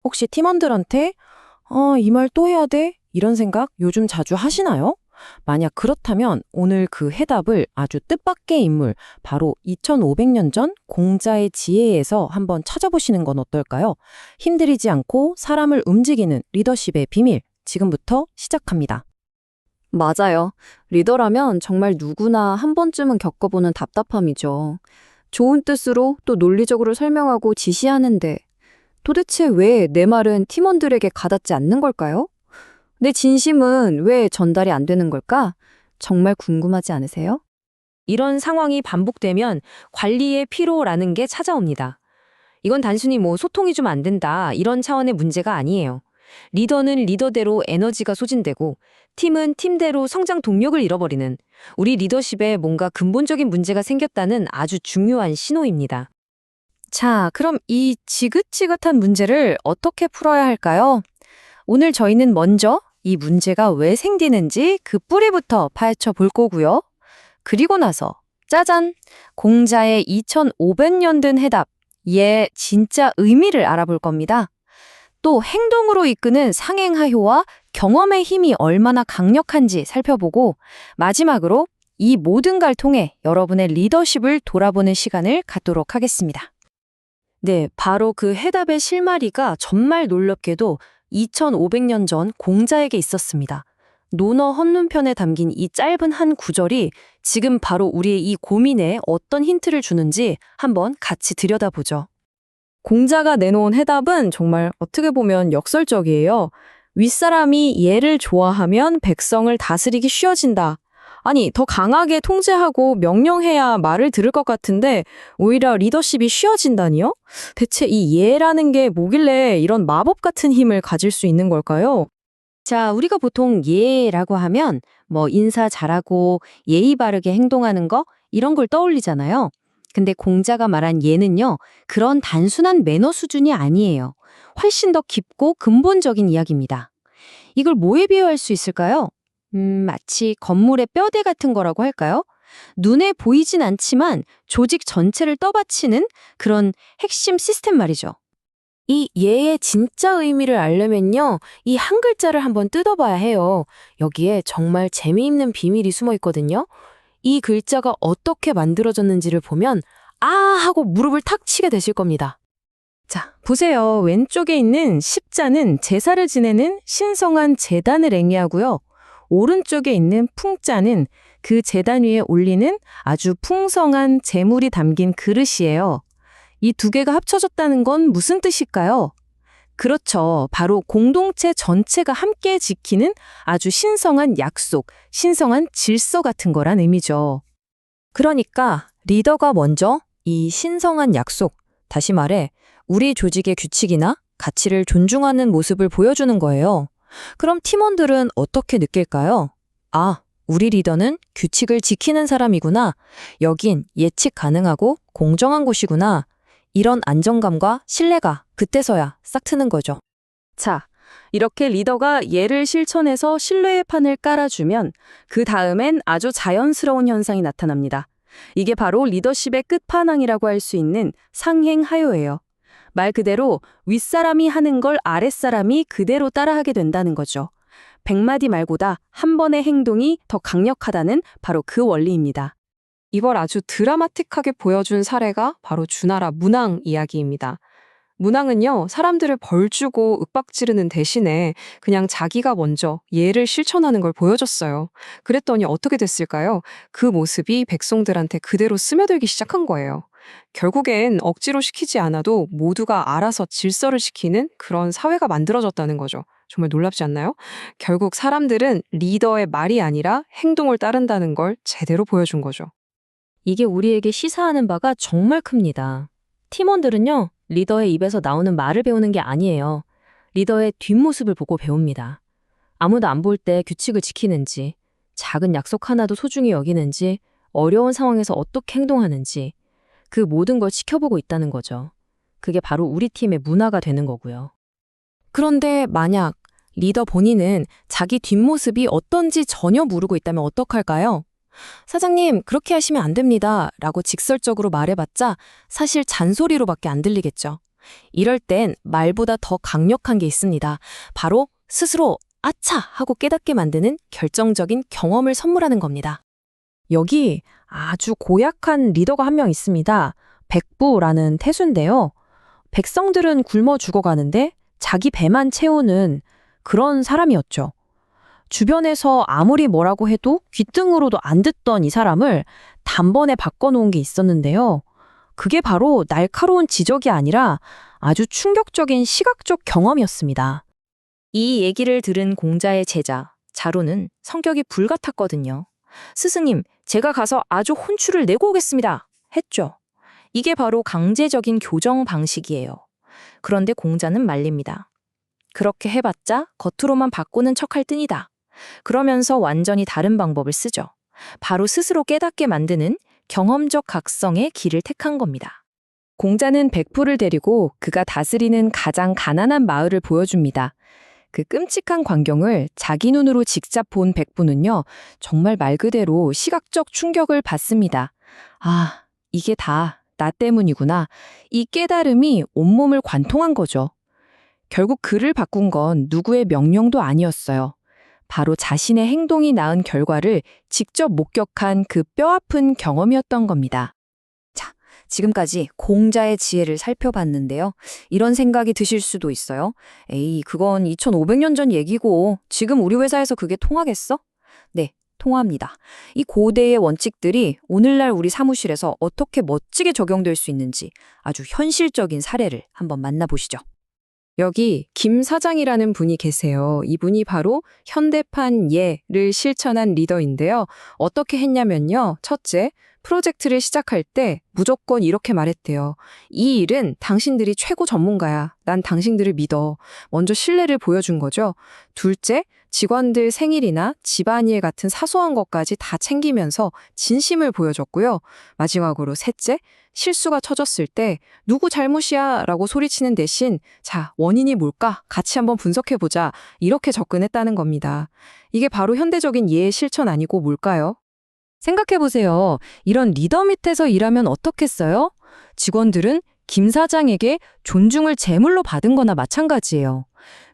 혹시 팀원들한테 이 말 또 해야 돼? 이런 생각 요즘 자주 하시나요? 만약 그렇다면 오늘 그 해답을 아주 뜻밖의 인물, 바로 2500년 전 공자의 지혜에서 한번 찾아보시는 건 어떨까요? 힘들이지 않고 사람을 움직이는 리더십의 비밀, 지금부터 시작합니다. 맞아요. 리더라면 정말 누구나 한 번쯤은 겪어보는 답답함이죠. 좋은 뜻으로 또 논리적으로 설명하고 지시하는데 도대체 왜 내 말은 팀원들에게 가닿지 않는 걸까요? 내 진심은 왜 전달이 안 되는 걸까? 정말 궁금하지 않으세요? 이런 상황이 반복되면 관리의 피로라는 게 찾아옵니다. 이건 단순히 소통이 좀 안 된다 이런 차원의 문제가 아니에요. 리더는 리더대로 에너지가 소진되고 팀은 팀대로 성장 동력을 잃어버리는 우리 리더십에 뭔가 근본적인 문제가 생겼다는 아주 중요한 신호입니다. 자, 그럼 이 지긋지긋한 문제를 어떻게 풀어야 할까요? 오늘 저희는 먼저 이 문제가 왜 생기는지 그 뿌리부터 파헤쳐 볼 거고요. 그리고 나서 짜잔! 공자의 2500년 된 해답, 얘 진짜 의미를 알아볼 겁니다. 또 행동으로 이끄는 상행하효와 경험의 힘이 얼마나 강력한지 살펴보고 마지막으로 이 모든 걸 통해 여러분의 리더십을 돌아보는 시간을 갖도록 하겠습니다. 네, 바로 그 해답의 실마리가 정말 놀랍게도 2500년 전 공자에게 있었습니다. 논어 헌문편에 담긴 이 짧은 한 구절이 지금 바로 우리의 이 고민에 어떤 힌트를 주는지 한번 같이 들여다보죠. 공자가 내놓은 해답은 정말 어떻게 보면 역설적이에요. 윗사람이 얘를 좋아하면 백성을 다스리기 쉬워진다. 아니, 더 강하게 통제하고 명령해야 말을 들을 것 같은데 오히려 리더십이 쉬워진다니요? 대체 이 얘라는 게 뭐길래 이런 마법 같은 힘을 가질 수 있는 걸까요? 자, 우리가 보통 예라고 하면 인사 잘하고 예의 바르게 행동하는 거 이런 걸 떠올리잖아요. 근데 공자가 말한 예는요, 그런 단순한 매너 수준이 아니에요. 훨씬 더 깊고 근본적인 이야기입니다. 이걸 뭐에 비유할 수 있을까요? 마치 건물의 뼈대 같은 거라고 할까요? 눈에 보이진 않지만 조직 전체를 떠받치는 그런 핵심 시스템 말이죠. 이 예의 진짜 의미를 알려면요, 이 한 글자를 한번 뜯어봐야 해요. 여기에 정말 재미있는 비밀이 숨어 있거든요. 이 글자가 어떻게 만들어졌는지를 보면 아 하고 무릎을 탁 치게 되실 겁니다. 자, 보세요. 왼쪽에 있는 십자는 제사를 지내는 신성한 제단을 의미하고요. 오른쪽에 있는 풍자는 그 제단 위에 올리는 아주 풍성한 재물이 담긴 그릇이에요. 이 두 개가 합쳐졌다는 건 무슨 뜻일까요? 그렇죠. 바로 공동체 전체가 함께 지키는 아주 신성한 약속, 신성한 질서 같은 거란 의미죠. 그러니까 리더가 먼저 이 신성한 약속, 다시 말해 우리 조직의 규칙이나 가치를 존중하는 모습을 보여주는 거예요. 그럼 팀원들은 어떻게 느낄까요? 아, 우리 리더는 규칙을 지키는 사람이구나. 여긴 예측 가능하고 공정한 곳이구나. 이런 안정감과 신뢰가 그때서야 싹 트는 거죠. 자, 이렇게 리더가 예를 실천해서 신뢰의 판을 깔아주면 그 다음엔 아주 자연스러운 현상이 나타납니다. 이게 바로 리더십의 끝판왕이라고 할 수 있는 상행하효예요. 말 그대로 윗사람이 하는 걸 아랫사람이 그대로 따라하게 된다는 거죠. 100마디 말보다 한 번의 행동이 더 강력하다는 바로 그 원리입니다. 이걸 아주 드라마틱하게 보여준 사례가 바로 주나라 문왕 이야기입니다. 문왕은요, 사람들을 벌주고 윽박지르는 대신에 그냥 자기가 먼저 예를 실천하는 걸 보여줬어요. 그랬더니 어떻게 됐을까요? 그 모습이 백성들한테 그대로 스며들기 시작한 거예요. 결국엔 억지로 시키지 않아도 모두가 알아서 질서를 지키는 그런 사회가 만들어졌다는 거죠. 정말 놀랍지 않나요? 결국 사람들은 리더의 말이 아니라 행동을 따른다는 걸 제대로 보여준 거죠. 이게 우리에게 시사하는 바가 정말 큽니다. 팀원들은요, 리더의 입에서 나오는 말을 배우는 게 아니에요. 리더의 뒷모습을 보고 배웁니다. 아무도 안 볼 때 규칙을 지키는지, 작은 약속 하나도 소중히 여기는지, 어려운 상황에서 어떻게 행동하는지, 그 모든 걸 지켜보고 있다는 거죠. 그게 바로 우리 팀의 문화가 되는 거고요. 그런데 만약 리더 본인은 자기 뒷모습이 어떤지 전혀 모르고 있다면 어떡할까요? 사장님, 그렇게 하시면 안 됩니다. 라고 직설적으로 말해봤자 사실 잔소리로밖에 안 들리겠죠. 이럴 땐 말보다 더 강력한 게 있습니다. 바로 스스로 아차! 하고 깨닫게 만드는 결정적인 경험을 선물하는 겁니다. 여기 아주 고약한 리더가 한 명 있습니다. 백부라는 태수인데요. 백성들은 굶어 죽어가는데 자기 배만 채우는 그런 사람이었죠. 주변에서 아무리 뭐라고 해도 귀등으로도 안 듣던 이 사람을 단번에 바꿔놓은 게 있었는데요. 그게 바로 날카로운 지적이 아니라 아주 충격적인 시각적 경험이었습니다. 이 얘기를 들은 공자의 제자, 자로는 성격이 불같았거든요. 스승님, 제가 가서 아주 혼쭐을 내고 오겠습니다. 했죠. 이게 바로 강제적인 교정 방식이에요. 그런데 공자는 말립니다. 그렇게 해봤자 겉으로만 바꾸는 척할 뿐이다. 그러면서 완전히 다른 방법을 쓰죠. 바로 스스로 깨닫게 만드는 경험적 각성의 길을 택한 겁니다. 공자는 백부를 데리고 그가 다스리는 가장 가난한 마을을 보여줍니다. 그 끔찍한 광경을 자기 눈으로 직접 본 백부는요, 정말 말 그대로 시각적 충격을 받습니다. 아, 이게 다 나 때문이구나. 이 깨달음이 온몸을 관통한 거죠. 결국 그를 바꾼 건 누구의 명령도 아니었어요. 바로 자신의 행동이 낳은 결과를 직접 목격한 그 뼈아픈 경험이었던 겁니다. 자, 지금까지 공자의 지혜를 살펴봤는데요. 이런 생각이 드실 수도 있어요. 에이, 그건 2500년 전 얘기고 지금 우리 회사에서 그게 통하겠어? 네, 통합니다. 이 고대의 원칙들이 오늘날 우리 사무실에서 어떻게 멋지게 적용될 수 있는지 아주 현실적인 사례를 한번 만나보시죠. 여기 김 사장이라는 분이 계세요. 이분이 바로 현대판 예를 실천한 리더인데요. 어떻게 했냐면요. 첫째, 프로젝트를 시작할 때 무조건 이렇게 말했대요. 이 일은 당신들이 최고 전문가야. 난 당신들을 믿어. 먼저 신뢰를 보여준 거죠. 둘째, 직원들 생일이나 집안일 같은 사소한 것까지 다 챙기면서 진심을 보여줬고요. 마지막으로 셋째, 실수가 터졌을 때 누구 잘못이야 라고 소리치는 대신 자, 원인이 뭘까? 같이 한번 분석해보자. 이렇게 접근했다는 겁니다. 이게 바로 현대적인 예의 실천 아니고 뭘까요? 생각해보세요. 이런 리더 밑에서 일하면 어떻겠어요? 직원들은 김 사장에게 존중을 제물로 받은 거나 마찬가지예요.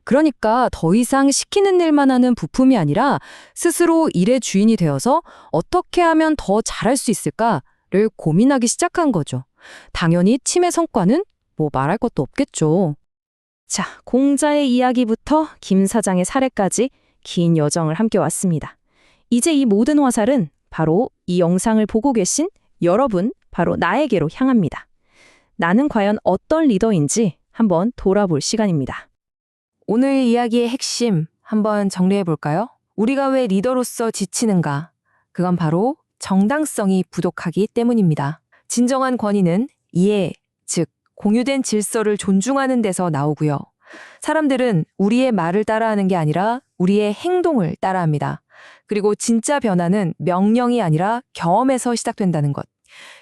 그러니까 더 이상 시키는 일만 하는 부품이 아니라 스스로 일의 주인이 되어서 어떻게 하면 더 잘할 수 있을까를 고민하기 시작한 거죠. 당연히 팀의 성과는 뭐 말할 것도 없겠죠. 자, 공자의 이야기부터 김 사장의 사례까지 긴 여정을 함께 왔습니다. 이제 이 모든 화살은 바로 이 영상을 보고 계신 여러분, 바로 나에게로 향합니다. 나는 과연 어떤 리더인지 한번 돌아볼 시간입니다. 오늘 이야기의 핵심 한번 정리해 볼까요? 우리가 왜 리더로서 지치는가? 그건 바로 정당성이 부족하기 때문입니다. 진정한 권위는 이해, 즉 공유된 질서를 존중하는 데서 나오고요. 사람들은 우리의 말을 따라하는 게 아니라 우리의 행동을 따라합니다. 그리고 진짜 변화는 명령이 아니라 경험에서 시작된다는 것.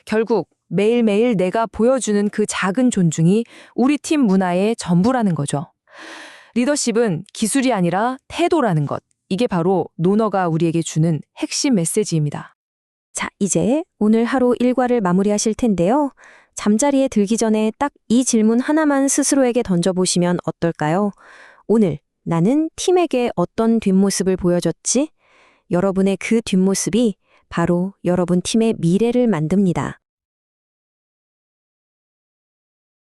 결국 매일매일 내가 보여주는 그 작은 존중이 우리 팀 문화의 전부라는 거죠. 리더십은 기술이 아니라 태도라는 것. 이게 바로 논어가 우리에게 주는 핵심 메시지입니다. 자, 이제 오늘 하루 일과를 마무리하실 텐데요. 잠자리에 들기 전에 딱 이 질문 하나만 스스로에게 던져보시면 어떨까요? 오늘 나는 팀에게 어떤 뒷모습을 보여줬지? 여러분의 그 뒷모습이 바로 여러분 팀의 미래를 만듭니다.